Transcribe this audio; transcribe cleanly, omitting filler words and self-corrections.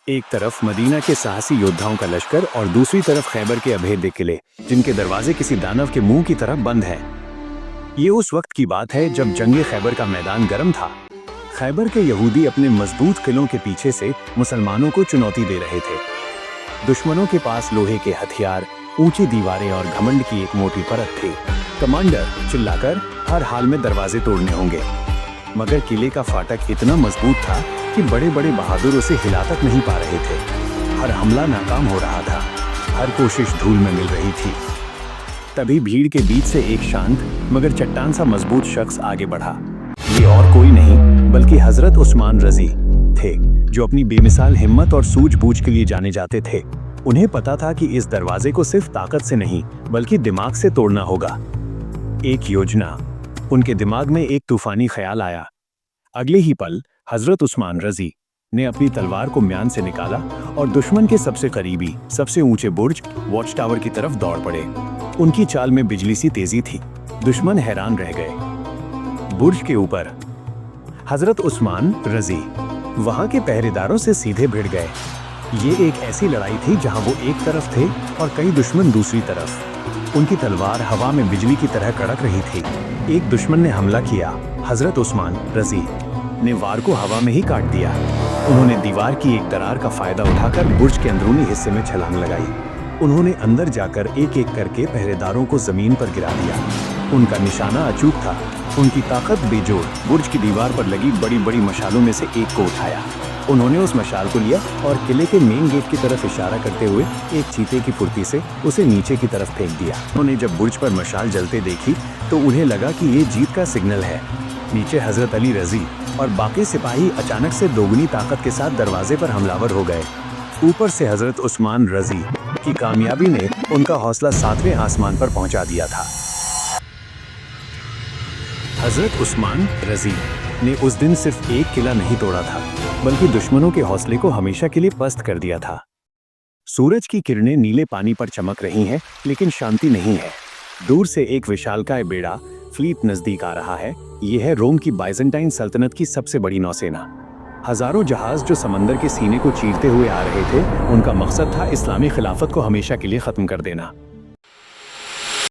एक तरफ मदीना के साहसी योद्धाओं का लश्कर और दूसरी तरफ खैबर के अभेद्य किले, जिनके दरवाजे किसी दानव के मुंह की तरह बंद हैं। ये उस वक्त की बात है जब जंगे खैबर का मैदान गर्म था। खैबर के यहूदी अपने मजबूत किलों के पीछे से मुसलमानों को चुनौती दे रहे थे। दुश्मनों के पास लोहे के हथियार, ऊंची दीवारें और घमंड की एक मोटी परत थी। कमांडर चिल्लाकर हर हाल में दरवाजे तोड़ने होंगे, मगर किले का फाटक इतना मजबूत था कि बड़े बड़े बहादुर उसे हिला तक नहीं पा रहे थे। हर हमला नाकाम हो रहा था, हर कोशिश धूल में मिल रही थी। तभी भीड़ के बीच से एक शांत मगर चट्टान सा मजबूत शख्स आगे बढ़ा। ये और कोई नहीं बल्कि हजरत उस्मान रजी थे, जो अपनी बेमिसाल हिम्मत और सूझबूझ के लिए जाने जाते थे। उन्हें पता था कि इस दरवाजे को सिर्फ ताकत से नहीं बल्कि दिमाग से तोड़ना होगा। एक योजना। उनके दिमाग में एक तूफानी ख्याल आया। अगले ही पल हजरत उस्मान रजी ने अपनी तलवार को म्यान से निकाला और दुश्मन के सबसे करीबी, सबसे ऊंचे बुर्ज वॉच टावर की तरफ दौड़ पड़े। उनकी चाल में बिजली सी तेजी थी। दुश्मन हैरान रह गए। बुर्ज के ऊपर हजरत उस्मान रजी वहां के पहरेदारों से सीधे भिड़ गए। ये एक ऐसी लड़ाई थी जहां वो एक तरफ थे और कई दुश्मन दूसरी तरफ। उनकी तलवार हवा में बिजली की तरह कड़क रही थी। एक दुश्मन ने हमला किया। हजरत उस्मान रजी ने वार को हवा में ही काट दिया। उन्होंने दीवार की एक दरार का फायदा उठाकर बुर्ज के अंदरूनी हिस्से में छलांग लगाई। उन्होंने अंदर जाकर एक एक करके पहरेदारों को जमीन पर गिरा दिया। उनका निशाना अचूक था। उनकी ताकत बेजोड़ बुर्ज की दीवार पर लगी बड़ी बड़ी मशालों में से एक को उठाया। उन्होंने उस मशाल को लिया और किले के मेन गेट की तरफ इशारा करते हुए एक चीते की फुर्ती से उसे नीचे की तरफ फेंक दिया। उन्होंने जब बुर्ज पर मशाल जलते देखी तो उन्हें लगा कि ये जीत का सिग्नल है। नीचे हजरत अली रजी और बाकी सिपाही अचानक से दोगुनी ताकत के साथ दरवाजे पर हमलावर हो गए। ऊपर से हजरत उस्मान रजी की कामयाबी ने उनका हौसला 7वें आसमान पर पहुंचा दिया था। हजरत उस्मान रजी ने उस दिन सिर्फ एक किला नहीं तोड़ा था, बल्कि दुश्मनों के हौसले को हमेशा के लिए पस्त कर दिया था। सूरज की किरणें नीले पानी पर चमक रही हैं, लेकिन शांति नहीं है। दूर से एक विशालकाय बेड़ा फ्लीट नजदीक आ रहा है। यह है रोम की बाइजेंटाइन सल्तनत की सबसे बड़ी नौसेना। हजारों जहाज जो समंदर के सीने को चीरते हुए आ रहे थे। उनका मकसद था इस्लामी खिलाफत को हमेशा के लिए खत्म कर देना।